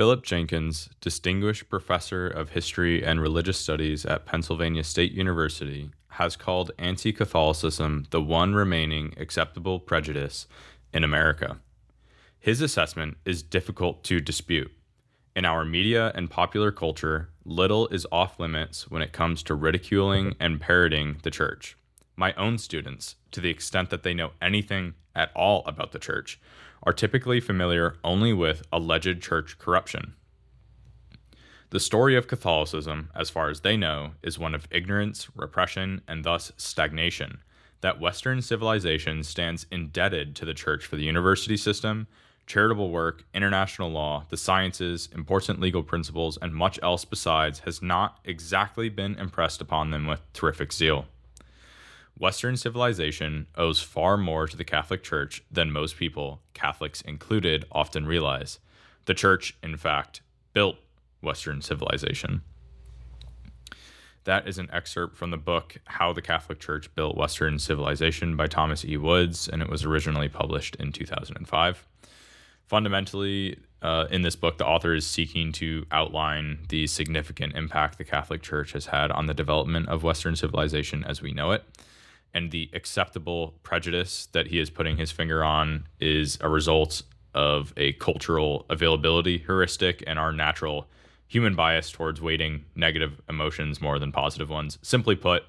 Philip Jenkins, Distinguished Professor of History and Religious Studies at Pennsylvania State University, has called anti Catholicism the one remaining acceptable prejudice in America. His assessment is difficult to dispute. In our media and popular culture, little is off limits when it comes to ridiculing and parroting the church. My own students, to the extent that they know anything at all about the church, are typically familiar only with alleged church corruption. The story of Catholicism, as far as they know, is one of ignorance, repression, and thus stagnation. That Western civilization stands indebted to the church for the university system, charitable work, international law, the sciences, important legal principles, and much else besides has not exactly been impressed upon them with terrific zeal. Western civilization owes far more to the Catholic Church than most people, Catholics included, often realize. The Church, in fact, built Western civilization. That is an excerpt from the book How the Catholic Church Built Western Civilization by Thomas E. Woods, and it was originally published in 2005. Fundamentally, in this book, the author is seeking to outline the significant impact the Catholic Church has had on the development of Western civilization as we know it. And the acceptable prejudice that he is putting his finger on is a result of a cultural availability heuristic and our natural human bias towards weighting negative emotions more than positive ones. Simply put,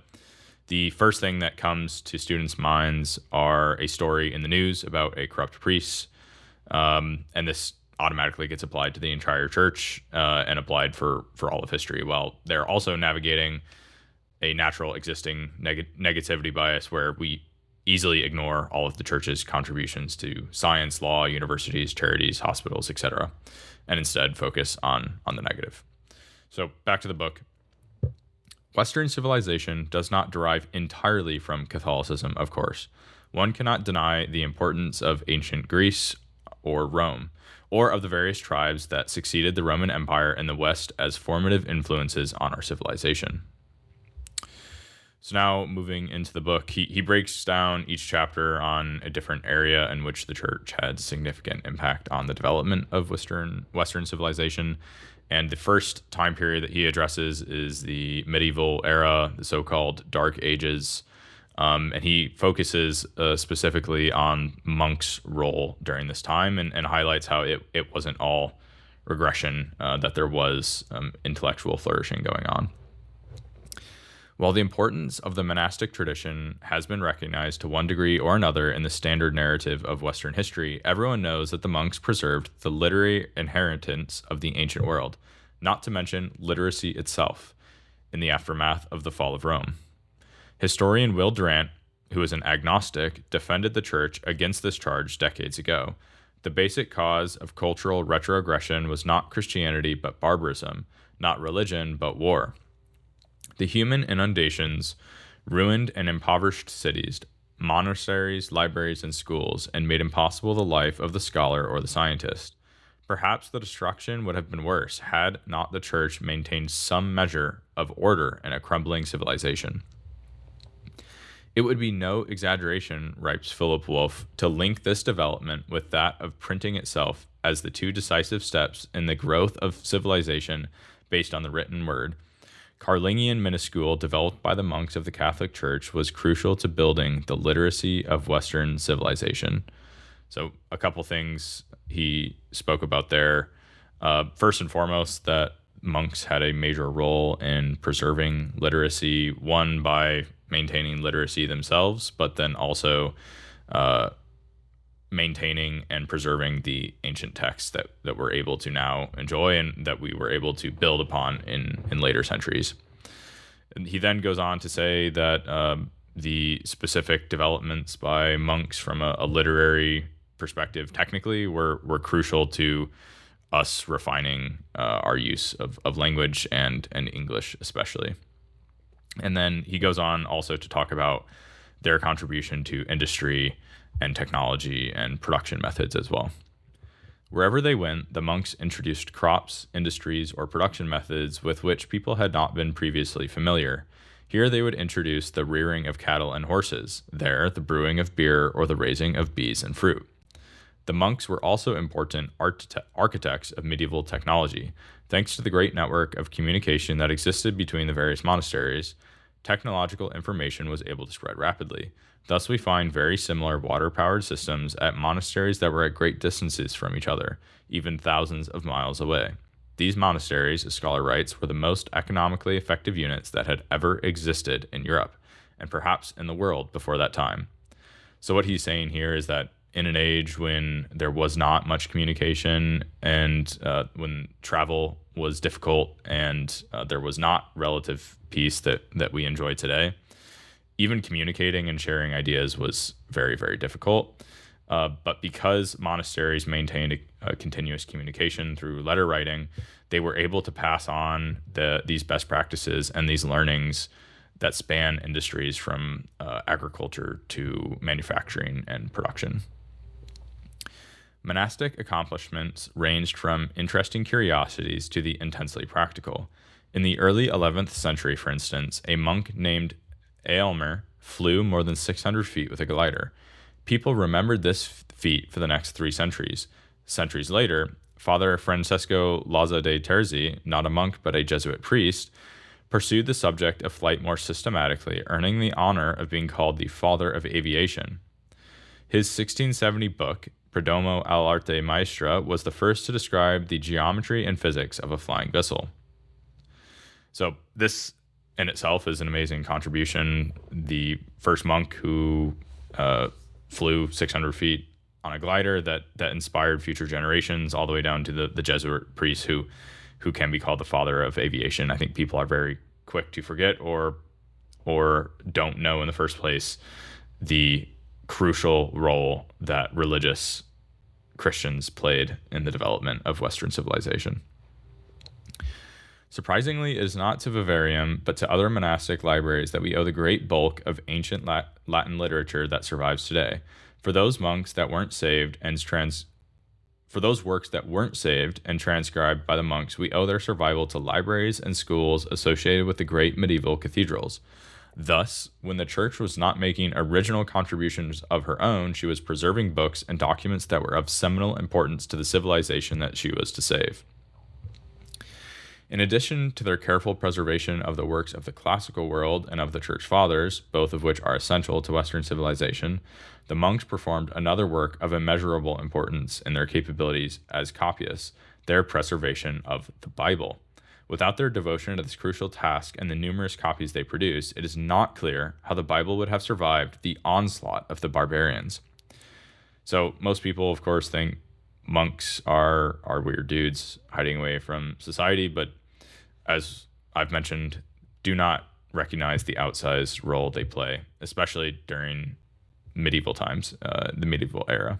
the first thing that comes to students' minds are a story in the news about a corrupt priest, and this automatically gets applied to the entire church and applied for all of history. While they're also navigating a natural existing negativity bias where we easily ignore all of the church's contributions to science, law, universities, charities, hospitals, etc., and instead focus on the negative. So back to the book. Western civilization does not derive entirely from Catholicism, of course. One cannot deny the importance of ancient Greece or Rome, or of the various tribes that succeeded the Roman Empire in the West as formative influences on our civilization. So now moving into the book, he breaks down each chapter on a different area in which the church had significant impact on the development of Western civilization. And the first time period that he addresses is the medieval era, the so-called Dark Ages. And he focuses specifically on monks' role during this time and highlights how it wasn't all regression, that there was intellectual flourishing going on. While the importance of the monastic tradition has been recognized to one degree or another in the standard narrative of Western history, everyone knows that the monks preserved the literary inheritance of the ancient world, not to mention literacy itself, in the aftermath of the fall of Rome. Historian Will Durant, who is an agnostic, defended the church against this charge decades ago. The basic cause of cultural retrogression was not Christianity but barbarism, not religion but war. The human inundations ruined and impoverished cities, monasteries, libraries, and schools, and made impossible the life of the scholar or the scientist. Perhaps the destruction would have been worse had not the church maintained some measure of order in a crumbling civilization. It would be no exaggeration, writes Philip Wolff, to link this development with that of printing itself as the two decisive steps in the growth of civilization based on the written word. Carlingian minuscule developed by the monks of the Catholic Church was crucial to building the literacy of Western civilization. So a couple things he spoke about there. First and foremost, that monks had a major role in preserving literacy, one by maintaining literacy themselves, but then also maintaining and preserving the ancient texts that we're able to now enjoy and that we were able to build upon in later centuries. And he then goes on to say that the specific developments by monks from a literary perspective technically were crucial to us refining our use of language and English especially. And then he goes on also to talk about their contribution to industry and technology and production methods as well. Wherever they went, the monks introduced crops, industries, or production methods with which people had not been previously familiar. Here they would introduce the rearing of cattle and horses, there the brewing of beer or the raising of bees and fruit. The monks were also important architects of medieval technology. Thanks to the great network of communication that existed between the various monasteries, technological information was able to spread rapidly. Thus, we find very similar water-powered systems at monasteries that were at great distances from each other, even thousands of miles away. These monasteries, a scholar writes, were the most economically effective units that had ever existed in Europe, and perhaps in the world before that time. So what he's saying here is that in an age when there was not much communication and when travel was difficult and there was not relative peace that we enjoy today, even communicating and sharing ideas was very, very difficult. But because monasteries maintained a continuous communication through letter writing, they were able to pass on these best practices and these learnings that span industries from agriculture to manufacturing and production. Monastic accomplishments ranged from interesting curiosities to the intensely practical. In the early 11th century, for instance, a monk named Aylmer flew more than 600 feet with a glider. People remembered this feat for the next 3 centuries. Centuries later, Father Francesco Laza de Terzi, not a monk but a Jesuit priest, pursued the subject of flight more systematically, earning the honor of being called the father of aviation. His 1670 book, Perdomo all'arte maestra, was the first to describe the geometry and physics of a flying vessel. So this in itself is an amazing contribution. The first monk who flew 600 feet on a glider that inspired future generations, all the way down to the Jesuit priest who can be called the father of aviation. I think people are very quick to forget or don't know in the first place the crucial role that religious Christians played in the development of Western civilization. Surprisingly, it is not to Vivarium, but to other monastic libraries that we owe the great bulk of ancient Latin literature that survives today. For those monks that weren't saved and for those works that weren't saved and transcribed by the monks, we owe their survival to libraries and schools associated with the great medieval cathedrals. Thus, when the church was not making original contributions of her own, she was preserving books and documents that were of seminal importance to the civilization that she was to save. In addition to their careful preservation of the works of the classical world and of the church fathers, both of which are essential to Western civilization, the monks performed another work of immeasurable importance in their capabilities as copyists, their preservation of the Bible. Without their devotion to this crucial task and the numerous copies they produce, it is not clear how the Bible would have survived the onslaught of the barbarians. So most people, of course, think monks are weird dudes hiding away from society, but as I've mentioned, do not recognize the outsized role they play, especially during medieval times, the medieval era.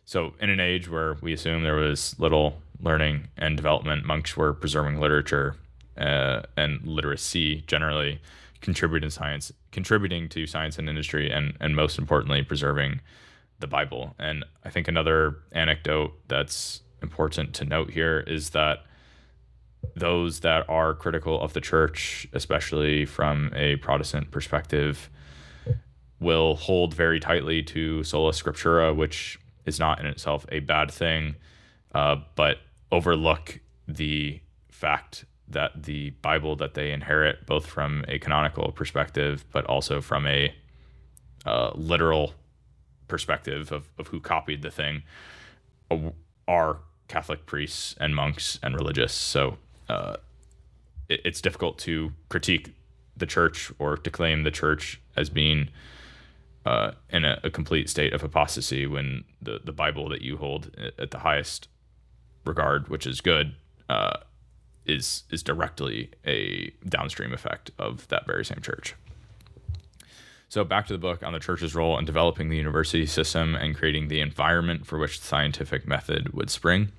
So in an age where we assume there was little learning and development, monks were preserving literature and literacy generally, contributing to science and industry, and most importantly, preserving the Bible. And I think another anecdote that's important to note here is that those that are critical of the church, especially from a Protestant perspective, will hold very tightly to sola scriptura, which is not in itself a bad thing, but overlook the fact that the Bible that they inherit, both from a canonical perspective, but also from a literal perspective of who copied the thing, are Catholic priests and monks and religious. So it's difficult to critique the church or to claim the church as being in a complete state of apostasy when the Bible that you hold at the highest regard, which is good, is directly a downstream effect of that very same church. So back to the book on the church's role in developing the university system and creating the environment for which the scientific method would spring.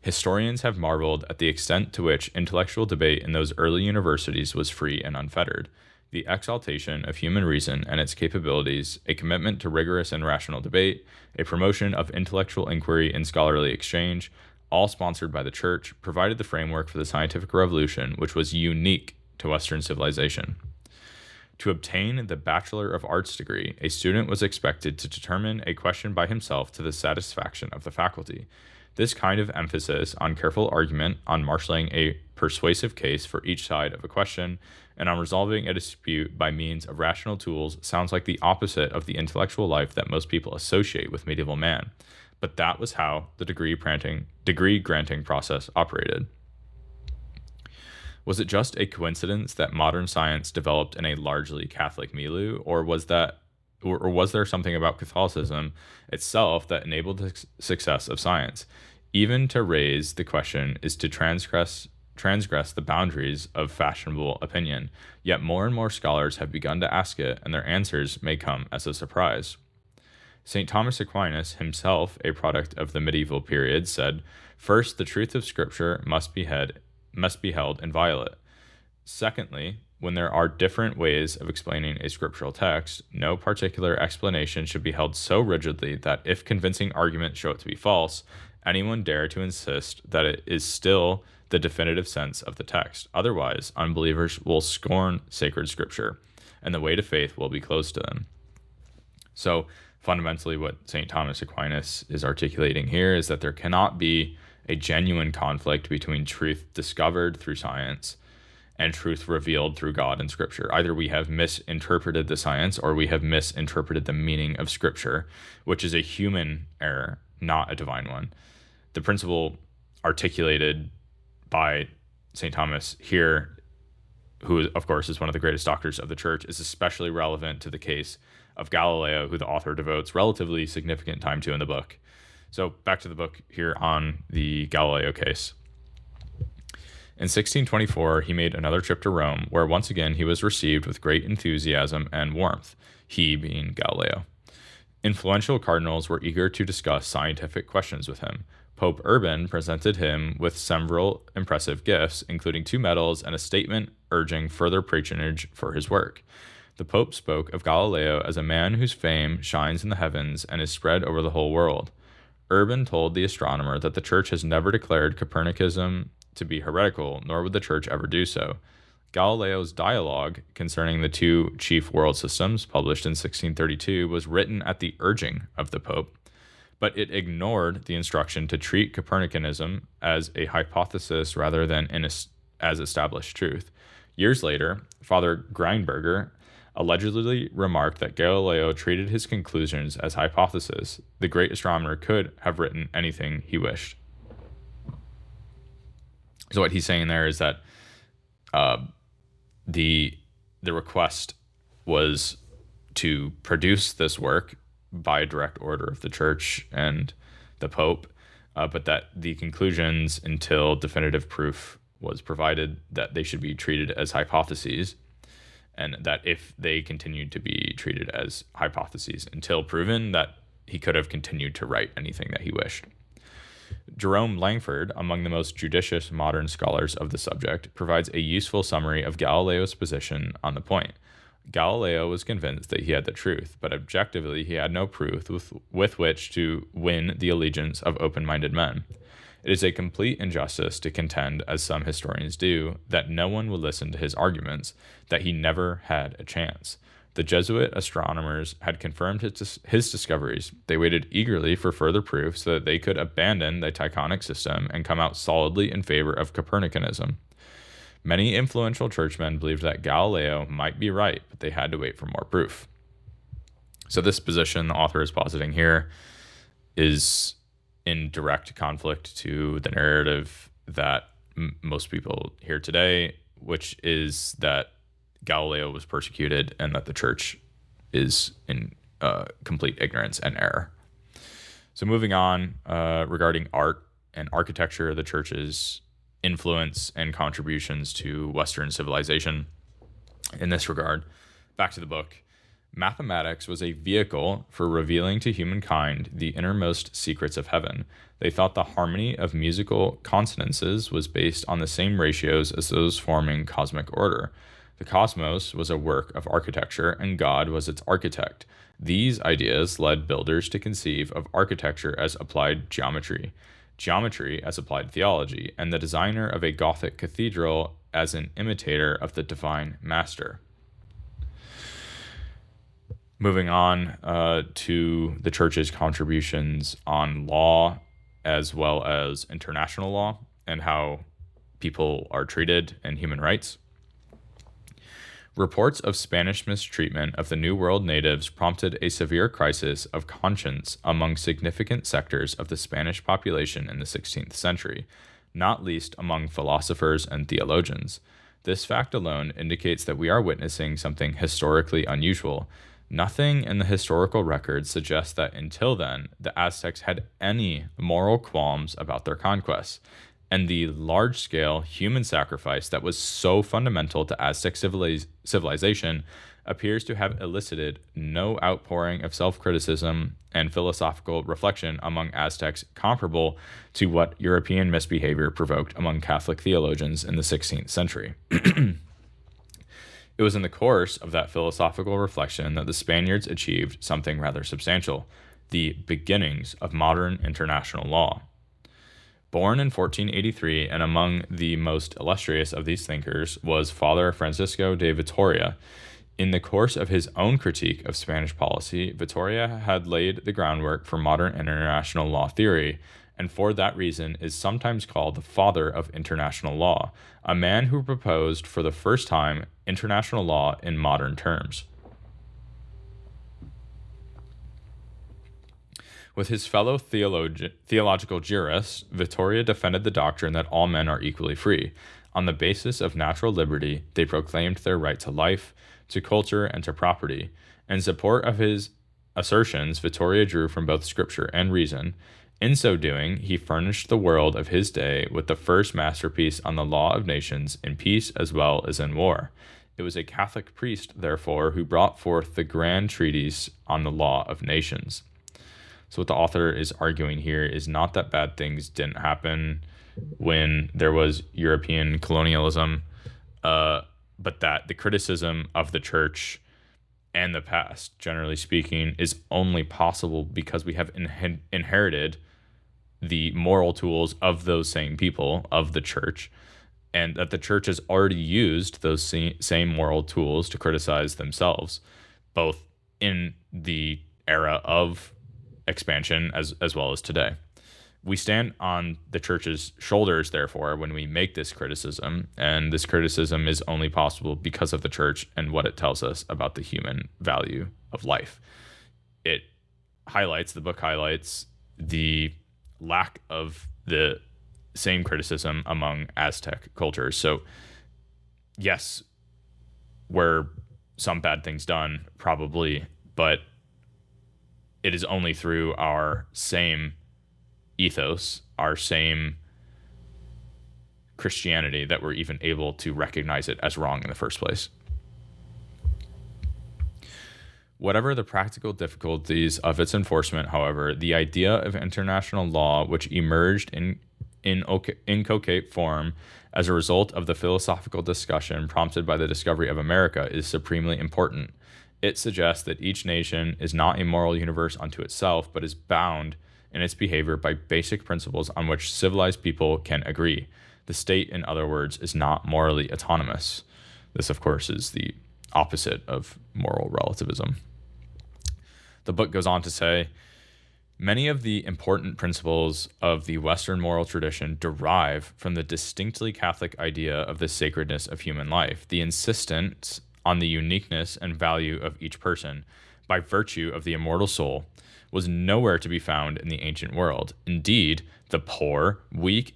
Historians have marveled at the extent to which intellectual debate in those early universities was free and unfettered. The exaltation of human reason and its capabilities, a commitment to rigorous and rational debate, a promotion of intellectual inquiry and scholarly exchange, all sponsored by the church, provided the framework for the scientific revolution, which was unique to Western civilization. To obtain the Bachelor of Arts degree, a student was expected to determine a question by himself to the satisfaction of the faculty. This kind of emphasis on careful argument, on marshaling a persuasive case for each side of a question, and on resolving a dispute by means of rational tools sounds like the opposite of the intellectual life that most people associate with medieval man. But that was how the degree granting process operated. Was it just a coincidence that modern science developed in a largely Catholic milieu, or was there something about Catholicism itself that enabled the success of science? Even to raise the question is to transgress the boundaries of fashionable opinion. Yet more and more scholars have begun to ask it, and their answers may come as a surprise. St. Thomas Aquinas, himself a product of the medieval period, said, "First, the truth of Scripture must be held inviolate. Secondly, when there are different ways of explaining a scriptural text, no particular explanation should be held so rigidly that if convincing arguments show it to be false, anyone dare to insist that it is still the definitive sense of the text. Otherwise, unbelievers will scorn sacred scripture, and the way to faith will be closed to them." So fundamentally, what St. Thomas Aquinas is articulating here is that there cannot be a genuine conflict between truth discovered through science and truth revealed through God in Scripture. Either we have misinterpreted the science or we have misinterpreted the meaning of Scripture, which is a human error, not a divine one. The principle articulated by St. Thomas here, who of course is one of the greatest doctors of the church, is especially relevant to the case of Galileo, who the author devotes relatively significant time to in the book. So back to the book here on the Galileo case. In 1624, he made another trip to Rome, where once again he was received with great enthusiasm and warmth, he being Galileo. Influential cardinals were eager to discuss scientific questions with him. Pope Urban presented him with several impressive gifts, including 2 medals and a statement urging further patronage for his work. The Pope spoke of Galileo as a man whose fame shines in the heavens and is spread over the whole world. Urban told the astronomer that the Church has never declared Copernicanism to be heretical, nor would the Church ever do so. Galileo's dialogue concerning the 2 chief world systems, published in 1632, was written at the urging of the Pope, but it ignored the instruction to treat Copernicanism as a hypothesis rather than as established truth. Years later, Father Greinberger allegedly remarked that Galileo treated his conclusions as hypotheses. The great astronomer could have written anything he wished. So what he's saying there is that the request was to produce this work by direct order of the Church and the Pope, but that the conclusions, until definitive proof was provided, that they should be treated as hypotheses, and that if they continued to be treated as hypotheses until proven, that he could have continued to write anything that he wished. Jerome Langford, among the most judicious modern scholars of the subject, provides a useful summary of Galileo's position on the point. Galileo was convinced that he had the truth, but objectively he had no proof with which to win the allegiance of open-minded men. It is a complete injustice to contend, as some historians do, that no one would listen to his arguments, that he never had a chance. The Jesuit astronomers had confirmed his discoveries. They waited eagerly for further proof so that they could abandon the Tychonic system and come out solidly in favor of Copernicanism. Many influential churchmen believed that Galileo might be right, but they had to wait for more proof. So this position the author is positing here is in direct conflict to the narrative that most people hear today, which is that Galileo was persecuted and that the Church is in complete ignorance and error. So moving on, regarding art and architecture, the Church's influence and contributions to Western civilization. In this regard, back to the book. Mathematics was a vehicle for revealing to humankind the innermost secrets of heaven. They thought the harmony of musical consonances was based on the same ratios as those forming cosmic order. The cosmos was a work of architecture, and God was its architect. These ideas led builders to conceive of architecture as applied geometry, geometry as applied theology, and the designer of a Gothic cathedral as an imitator of the divine master. Moving on to the church's contributions on law as well as international law and how people are treated and human rights. Reports of Spanish mistreatment of the New World natives prompted a severe crisis of conscience among significant sectors of the Spanish population in the 16th century, not least among philosophers and theologians. This fact alone indicates that we are witnessing something historically unusual. Nothing in the historical records suggests that until then, the Aztecs had any moral qualms about their conquests, and the large-scale human sacrifice that was so fundamental to Aztec civilization appears to have elicited no outpouring of self-criticism and philosophical reflection among Aztecs comparable to what European misbehavior provoked among Catholic theologians in the 16th century. It was in the course of that philosophical reflection that the Spaniards achieved something rather substantial, the beginnings of modern international law. Born in 1483, and among the most illustrious of these thinkers was Father Francisco de Vitoria. In the course of his own critique of Spanish policy, Vitoria had laid the groundwork for modern international law theory, and for that reason is sometimes called the father of international law, a man who proposed for the first time international law in modern terms. With his fellow theological jurists, Vitoria defended the doctrine that all men are equally free. On the basis of natural liberty, they proclaimed their right to life, to culture, and to property. In support of his assertions, Vitoria drew from both scripture and reason. In so doing, he furnished the world of his day with the first masterpiece on the law of nations in peace as well as in war. It was a Catholic priest, therefore, who brought forth the grand treatise on the law of nations. So what the author is arguing here is not that bad things didn't happen when there was European colonialism, but that the criticism of the church and the past, generally speaking, is only possible because we have inherited the moral tools of those same people, of the church, and that the church has already used those same moral tools to criticize themselves, both in the era of expansion as well as today. We stand on the church's shoulders, therefore, when we make this criticism, and this criticism is only possible because of the church and what it tells us about the human value of life. The book highlights the lack of the same criticism among Aztec cultures. So, yes, were some bad things done? Probably, but it is only through our same ethos, our same Christianity, that we're even able to recognize it as wrong in the first place. Whatever the practical difficulties of its enforcement, however, the idea of international law, which emerged in inchoate form as a result of the philosophical discussion prompted by the discovery of America, is supremely important. It suggests that each nation is not a moral universe unto itself, but is bound in its behavior by basic principles on which civilized people can agree. The state, in other words, is not morally autonomous. This, of course, is the opposite of moral relativism. The book goes on to say, many of the important principles of the Western moral tradition derive from the distinctly Catholic idea of the sacredness of human life, the insistence on the uniqueness and value of each person, by virtue of the immortal soul, was nowhere to be found in the ancient world. Indeed, the poor, weak,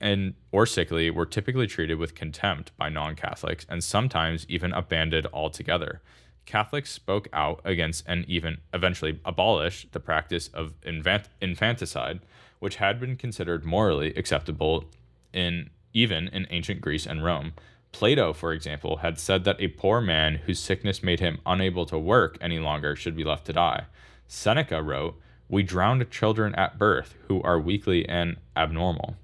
or sickly were typically treated with contempt by non-Catholics and sometimes even abandoned altogether. Catholics spoke out against and even eventually abolished the practice of infanticide, which had been considered morally acceptable even in ancient Greece and Rome. Plato, for example, had said that a poor man whose sickness made him unable to work any longer should be left to die. Seneca wrote, "We drowned children at birth who are weakly and abnormal."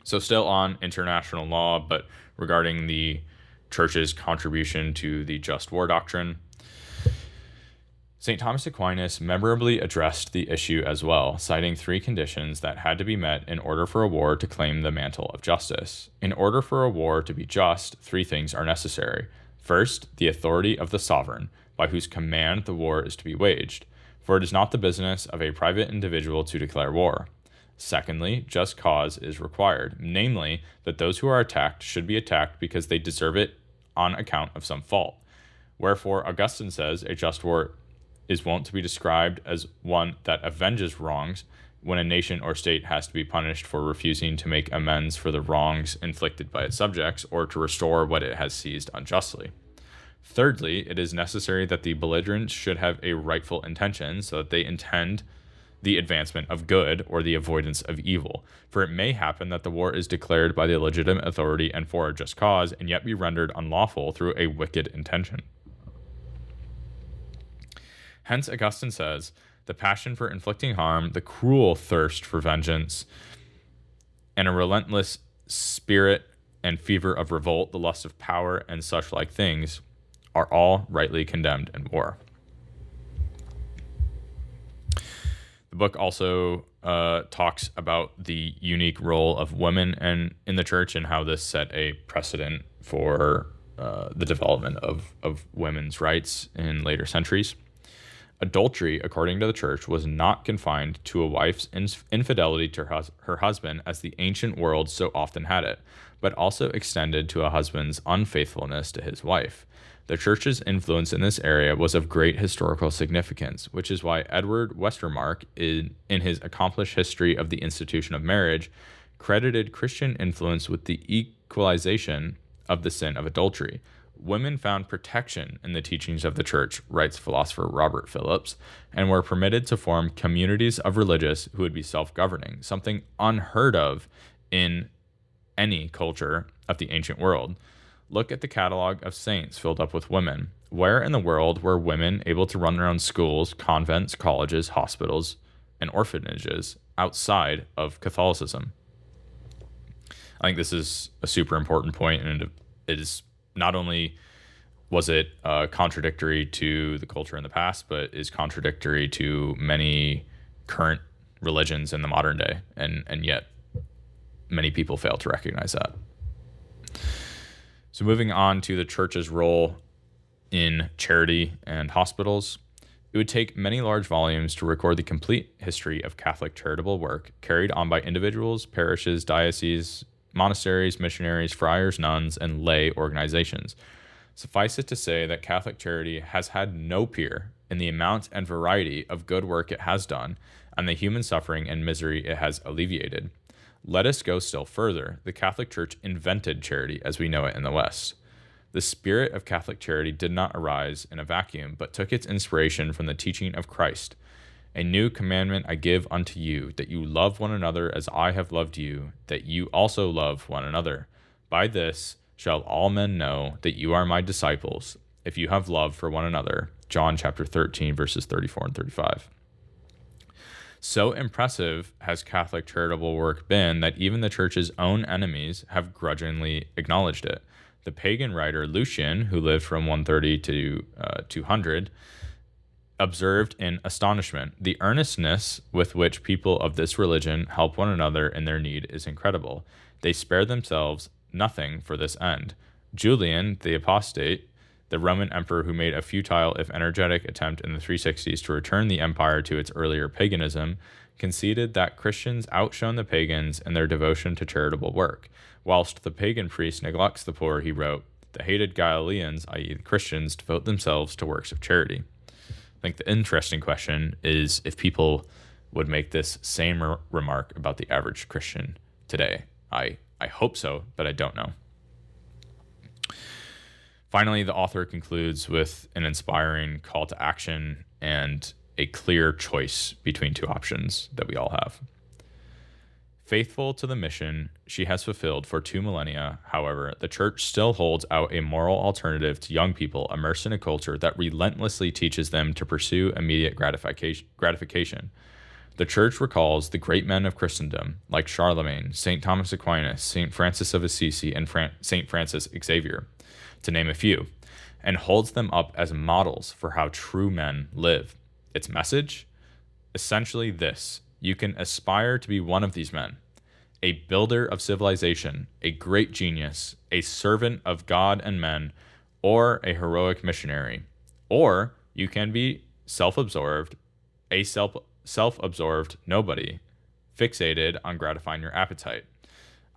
So still on international law, but regarding the church's contribution to the just war doctrine, St. Thomas Aquinas memorably addressed the issue as well, citing 3 conditions that had to be met in order for a war to claim the mantle of justice. In order for a war to be just, 3 things are necessary. First, the authority of the sovereign. by whose command the war is to be waged, for it is not the business of a private individual to declare war. Secondly, just cause is required, namely, that those who are attacked should be attacked because they deserve it on account of some fault. Wherefore, Augustine says a just war is wont to be described as one that avenges wrongs, when a nation or state has to be punished for refusing to make amends for the wrongs inflicted by its subjects or to restore what it has seized unjustly. Thirdly, it is necessary that the belligerents should have a rightful intention, so that they intend the advancement of good or the avoidance of evil. For it may happen that the war is declared by the legitimate authority and for a just cause, and yet be rendered unlawful through a wicked intention. Hence, Augustine says, the passion for inflicting harm, the cruel thirst for vengeance, and a relentless spirit and fever of revolt, the lust of power, and such like things, are all rightly condemned in war. The book also talks about the unique role of women and in the church and how this set a precedent for the development of women's rights in later centuries. Adultery, according to the church, was not confined to a wife's infidelity to her husband, as the ancient world so often had it, but also extended to a husband's unfaithfulness to his wife. The church's influence in this area was of great historical significance, which is why Edward Westermarck, in his accomplished history of the institution of marriage, credited Christian influence with the equalization of the sin of adultery. Women found protection in the teachings of the church, writes philosopher Robert Phillips, and were permitted to form communities of religious who would be self-governing, something unheard of in any culture of the ancient world. Look at the catalog of saints filled up with women. Where in the world were women able to run their own schools, convents, colleges, hospitals, and orphanages outside of Catholicism? I think this is a super important point, and it is not only was it contradictory to the culture in the past, but is contradictory to many current religions in the modern day, and yet many people fail to recognize that. So moving on to the church's role in charity and hospitals, it would take many large volumes to record the complete history of Catholic charitable work carried on by individuals, parishes, dioceses, monasteries, missionaries, friars, nuns, and lay organizations. Suffice it to say that Catholic charity has had no peer in the amount and variety of good work it has done and the human suffering and misery it has alleviated. Let us go still further. The Catholic Church invented charity as we know it in the West. The spirit of Catholic charity did not arise in a vacuum, but took its inspiration from the teaching of Christ. A new commandment I give unto you, that you love one another as I have loved you, that you also love one another. By this shall all men know that you are my disciples, if you have love for one another. John chapter 13, verses 34 and 35. So impressive has Catholic charitable work been that even the church's own enemies have grudgingly acknowledged it. The pagan writer Lucian, who lived from 130 to 200, observed in astonishment, the earnestness with which people of this religion help one another in their need is incredible. They spare themselves nothing for this end. Julian, the apostate, the Roman emperor who made a futile if energetic attempt in the 360s to return the empire to its earlier paganism, conceded that Christians outshone the pagans in their devotion to charitable work. Whilst the pagan priest neglects the poor, he wrote, the hated Galileans, i.e. the Christians, devote themselves to works of charity. I think the interesting question is if people would make this same remark about the average Christian today. I hope so, but I don't know. Finally, the author concludes with an inspiring call to action and a clear choice between two options that we all have. Faithful to the mission she has fulfilled for 2 millennia, however, the church still holds out a moral alternative to young people immersed in a culture that relentlessly teaches them to pursue immediate gratification. The church recalls the great men of Christendom, like Charlemagne, St. Thomas Aquinas, St. Francis of Assisi, and St. Francis Xavier, to name a few, and holds them up as models for how true men live. Its message? Essentially this: you can aspire to be one of these men, a builder of civilization, a great genius, a servant of God and men, or a heroic missionary, Or you can be self-absorbed, a self-absorbed nobody, fixated on gratifying your appetite.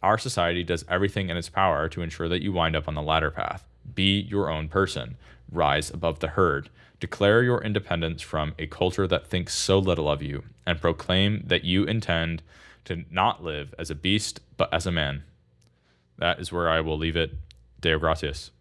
Our society does everything in its power to ensure that you wind up on the latter path. Be your own person. Rise above the herd. Declare your independence from a culture that thinks so little of you, and proclaim that you intend to not live as a beast, but as a man. That is where I will leave it. Deo gratias.